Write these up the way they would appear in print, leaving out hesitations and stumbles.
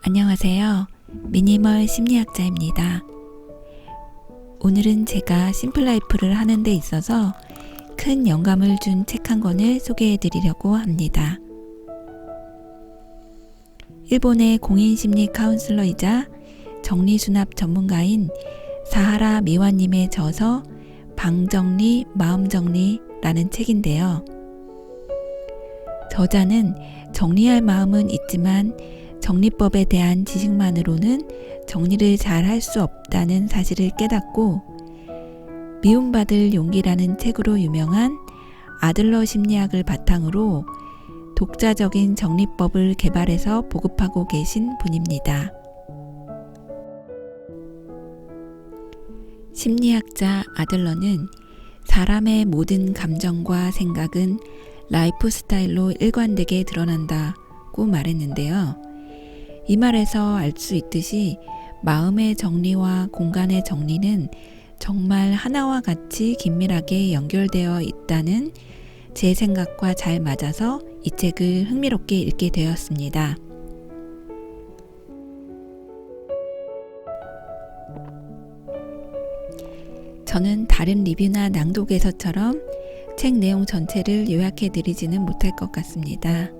안녕하세요. 미니멀 심리학자입니다. 오늘은 제가 심플라이프를 하는 데 있어서 큰 영감을 준 책 한 권을 소개해 드리려고 합니다. 일본의 공인심리 카운슬러이자 정리수납 전문가인 사하라 미와님의 저서 방정리, 마음정리라는 책인데요. 저자는 정리할 마음은 있지만 정리법에 대한 지식만으로는 정리를 잘 할 수 없다는 사실을 깨닫고 미움받을 용기라는 책으로 유명한 아들러 심리학을 바탕으로 독자적인 정리법을 개발해서 보급하고 계신 분입니다. 심리학자 아들러는 사람의 모든 감정과 생각은 라이프 스타일로 일관되게 드러난다고 말했는데요. 이 말에서 알 수 있듯이 마음의 정리와 공간의 정리는 정말 하나와 같이 긴밀하게 연결되어 있다는 제 생각과 잘 맞아서 이 책을 흥미롭게 읽게 되었습니다. 저는 다른 리뷰나 낭독에서처럼 책 내용 전체를 요약해 드리지는 못할 것 같습니다.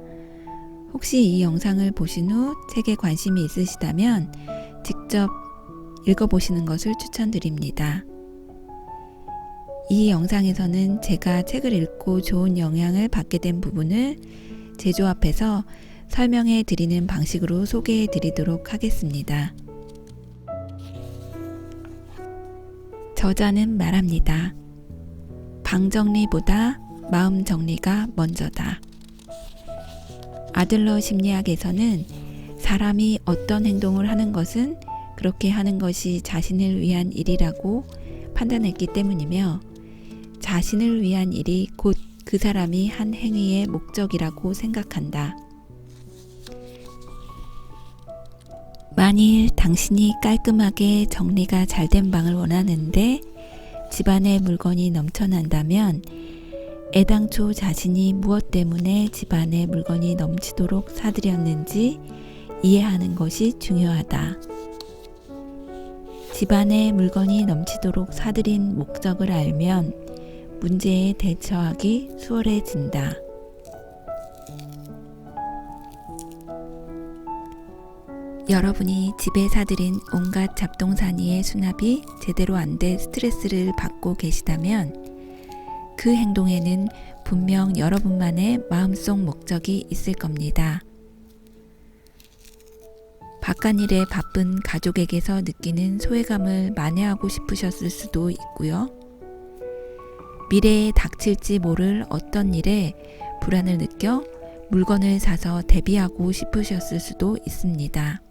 혹시 이 영상을 보신 후 책에 관심이 있으시다면 직접 읽어보시는 것을 추천드립니다. 이 영상에서는 제가 책을 읽고 좋은 영향을 받게 된 부분을 재조합해서 설명해 드리는 방식으로 소개해 드리도록 하겠습니다. 저자는 말합니다. 방정리보다 마음 정리가 먼저다. 아들러 심리학에서는 사람이 어떤 행동을 하는 것은 그렇게 하는 것이 자신을 위한 일이라고 판단했기 때문이며 자신을 위한 일이 곧 그 사람이 한 행위의 목적이라고 생각한다. 만일 당신이 깔끔하게 정리가 잘 된 방을 원하는데 집안에 물건이 넘쳐난다면 애당초 자신이 무엇 때문에 집안에 물건이 넘치도록 사들였는지 이해하는 것이 중요하다. 집안에 물건이 넘치도록 사들인 목적을 알면 문제에 대처하기 수월해진다. 여러분이 집에 사들인 온갖 잡동사니의 수납이 제대로 안 돼 스트레스를 받고 계시다면 그 행동에는 분명 여러분만의 마음속 목적이 있을 겁니다. 바깥일에 바쁜 가족에게서 느끼는 소외감을 만회하고 싶으셨을 수도 있고요. 미래에 닥칠지 모를 어떤 일에 불안을 느껴 물건을 사서 대비하고 싶으셨을 수도 있습니다.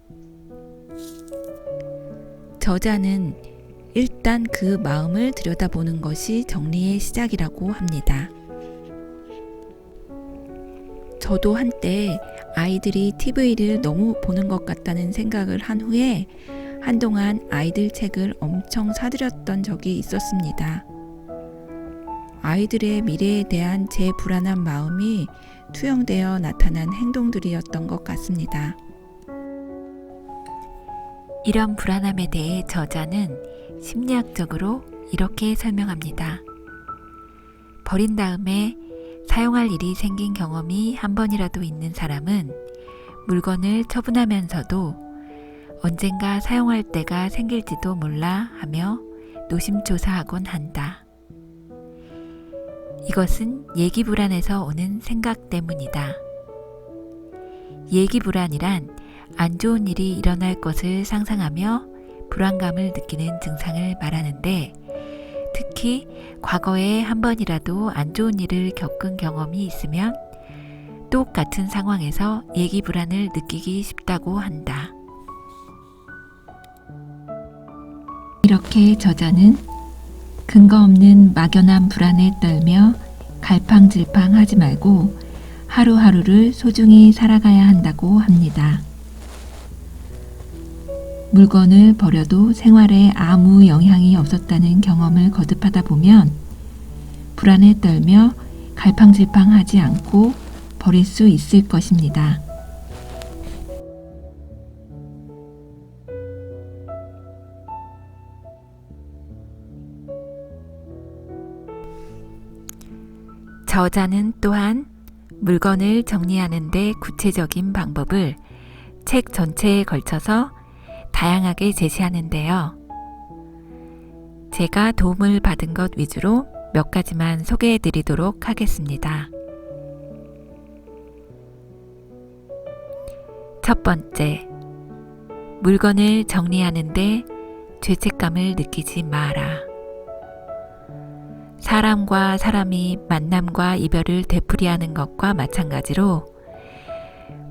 저자는 일단 그 마음을 들여다보는 것이 정리의 시작이라고 합니다. 저도 한때 아이들이 TV를 너무 보는 것 같다는 생각을 한 후에 한동안 아이들 책을 엄청 사들였던 적이 있었습니다. 아이들의 미래에 대한 제 불안한 마음이 투영되어 나타난 행동들이었던 것 같습니다. 이런 불안함에 대해 저자는 심리학적으로 이렇게 설명합니다. 버린 다음에 사용할 일이 생긴 경험이 한 번이라도 있는 사람은 물건을 처분하면서도 언젠가 사용할 때가 생길지도 몰라 하며 노심초사하곤 한다. 이것은 예기불안에서 오는 생각 때문이다. 예기불안이란 안 좋은 일이 일어날 것을 상상하며 불안감을 느끼는 증상을 말하는데 특히 과거에 한 번이라도 안 좋은 일을 겪은 경험이 있으면 똑같은 상황에서 예기불안을 느끼기 쉽다고 한다. 이렇게 저자는 근거 없는 막연한 불안에 떨며 갈팡질팡하지 말고 하루하루를 소중히 살아가야 한다고 합니다. 물건을 버려도 생활에 아무 영향이 없었다는 경험을 거듭하다 보면 불안에 떨며 갈팡질팡하지 않고 버릴 수 있을 것입니다. 저자는 또한 물건을 정리하는 데 구체적인 방법을 책 전체에 걸쳐서 다양하게 제시하는데요. 제가 도움을 받은 것 위주로 몇 가지만 소개해 드리도록 하겠습니다. 첫 번째, 물건을 정리하는데 죄책감을 느끼지 마라. 사람과 사람이 만남과 이별을 되풀이하는 것과 마찬가지로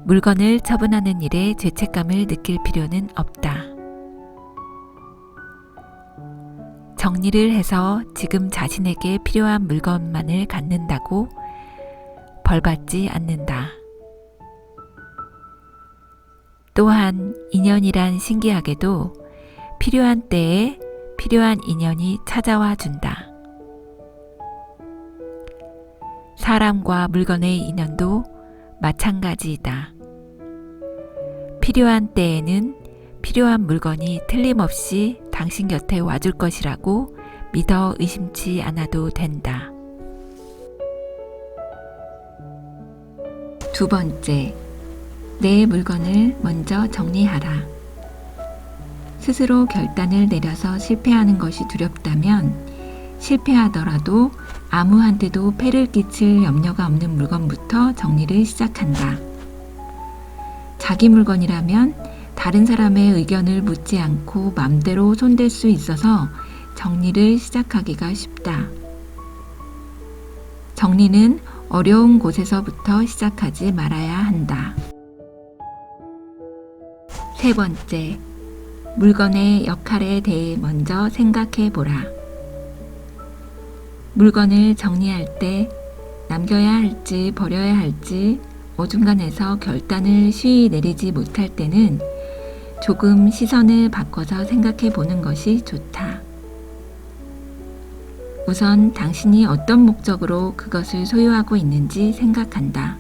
물건을 처분하는 일에 죄책감을 느낄 필요는 없다. 정리를 해서 지금 자신에게 필요한 물건만을 갖는다고 벌받지 않는다. 또한 인연이란 신기하게도 필요한 때에 필요한 인연이 찾아와 준다. 사람과 물건의 인연도 마찬가지이다. 필요한 때에는 필요한 물건이 틀림없이 당신 곁에 와줄 것이라고 믿어 의심치 않아도 된다. 두 번째, 내 물건을 먼저 정리하라. 스스로 결단을 내려서 실패하는 것이 두렵다면 실패하더라도 아무한테도 폐를 끼칠 염려가 없는 물건부터 정리를 시작한다. 자기 물건이라면 다른 사람의 의견을 묻지 않고 맘대로 손댈 수 있어서 정리를 시작하기가 쉽다. 정리는 어려운 곳에서부터 시작하지 말아야 한다. 세 번째, 물건의 역할에 대해 먼저 생각해 보라. 물건을 정리할 때 남겨야 할지 버려야 할지 어중간해서 결단을 쉬이 내리지 못할 때는 조금 시선을 바꿔서 생각해 보는 것이 좋다. 우선 당신이 어떤 목적으로 그것을 소유하고 있는지 생각한다.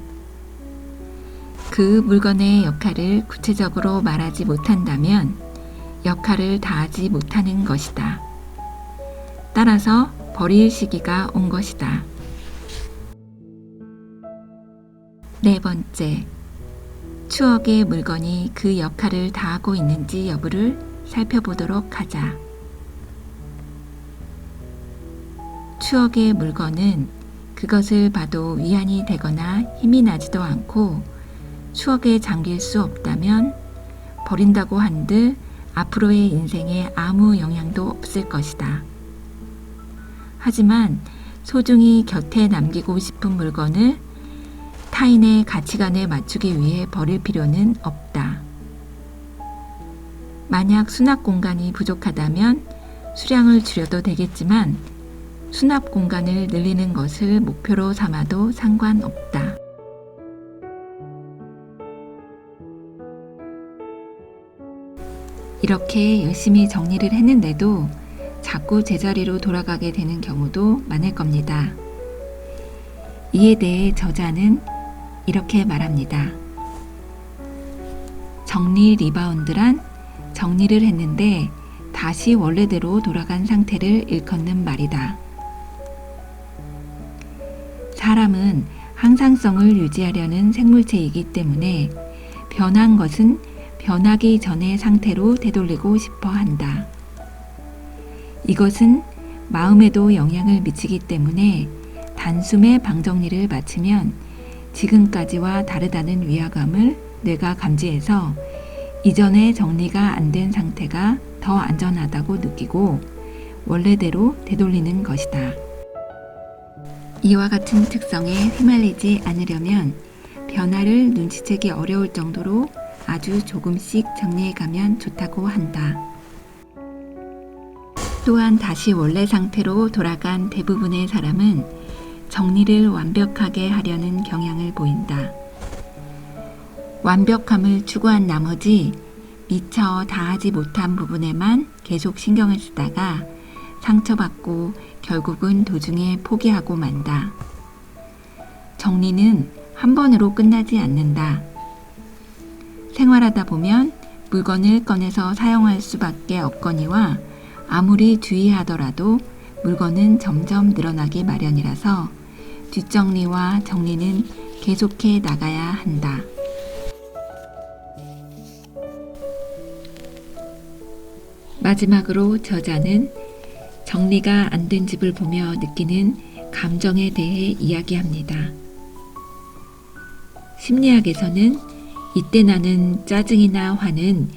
그 물건의 역할을 구체적으로 말하지 못한다면 역할을 다하지 못하는 것이다. 따라서 버릴 시기가 온 것이다. 네 번째, 추억의 물건이 그 역할을 다하고 있는지 여부를 살펴보도록 하자. 추억의 물건은 그것을 봐도 위안이 되거나 힘이 나지도 않고 추억에 잠길 수 없다면 버린다고 한들 앞으로의 인생에 아무 영향도 없을 것이다. 하지만 소중히 곁에 남기고 싶은 물건을 타인의 가치관에 맞추기 위해 버릴 필요는 없다. 만약 수납 공간이 부족하다면 수량을 줄여도 되겠지만 수납 공간을 늘리는 것을 목표로 삼아도 상관없다. 이렇게 열심히 정리를 했는데도 자꾸 제자리로 돌아가게 되는 경우도 많을 겁니다. 이에 대해 저자는 이렇게 말합니다. 정리 리바운드란 정리를 했는데 다시 원래대로 돌아간 상태를 일컫는 말이다. 사람은 항상성을 유지하려는 생물체이기 때문에 변한 것은 변하기 전의 상태로 되돌리고 싶어 한다. 이것은 마음에도 영향을 미치기 때문에 단숨에 방정리를 마치면 지금까지와 다르다는 위화감을 뇌가 감지해서 이전에 정리가 안 된 상태가 더 안전하다고 느끼고 원래대로 되돌리는 것이다. 이와 같은 특성에 휘말리지 않으려면 변화를 눈치채기 어려울 정도로 아주 조금씩 정리해가면 좋다고 한다. 또한 다시 원래 상태로 돌아간 대부분의 사람은 정리를 완벽하게 하려는 경향을 보인다. 완벽함을 추구한 나머지 미처 다하지 못한 부분에만 계속 신경을 쓰다가 상처받고 결국은 도중에 포기하고 만다. 정리는 한 번으로 끝나지 않는다. 생활하다 보면 물건을 꺼내서 사용할 수밖에 없거니와 아무리 주의하더라도 물건은 점점 늘어나기 마련이라서 뒷정리와 정리는 계속해 나가야 한다. 마지막으로 저자는 정리가 안 된 집을 보며 느끼는 감정에 대해 이야기합니다. 심리학에서는 이때 나는 짜증이나 화는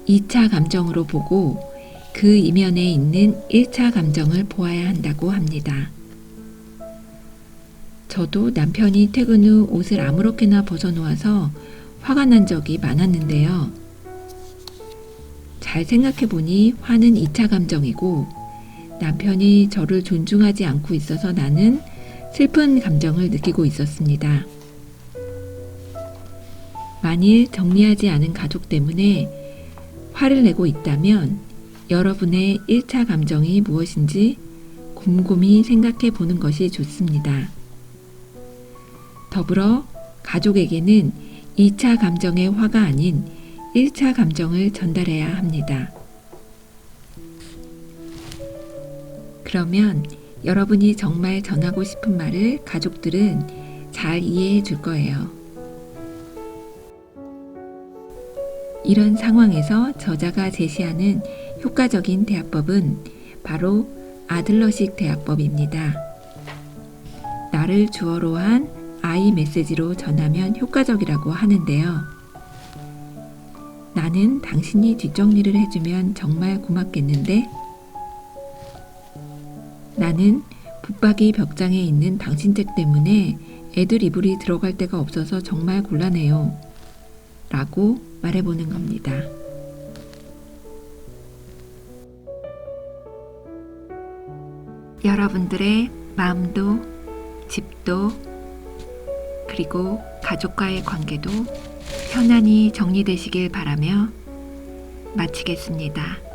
2차 감정으로 보고 그 이면에 있는 1차 감정을 보아야 한다고 합니다. 저도 남편이 퇴근 후 옷을 아무렇게나 벗어놓아서 화가 난 적이 많았는데요. 잘 생각해보니 화는 2차 감정이고 남편이 저를 존중하지 않고 있어서 나는 슬픈 감정을 느끼고 있었습니다. 만일 정리하지 않은 가족 때문에 화를 내고 있다면 여러분의 1차 감정이 무엇인지 곰곰이 생각해 보는 것이 좋습니다. 더불어 가족에게는 2차 감정의 화가 아닌 1차 감정을 전달해야 합니다. 그러면 여러분이 정말 전하고 싶은 말을 가족들은 잘 이해해 줄 거예요. 이런 상황에서 저자가 제시하는 효과적인 대화법은 바로 아들러식 대화법입니다. 나를 주어로 한 I 메시지로 전하면 효과적이라고 하는데요. 나는 당신이 뒷정리를 해주면 정말 고맙겠는데? 나는 붙박이 벽장에 있는 당신 책 때문에 애들 이불이 들어갈 데가 없어서 정말 곤란해요. 라고 말해보는 겁니다. 여러분들의 마음도 집도 그리고 가족과의 관계도 편안히 정리되시길 바라며 마치겠습니다.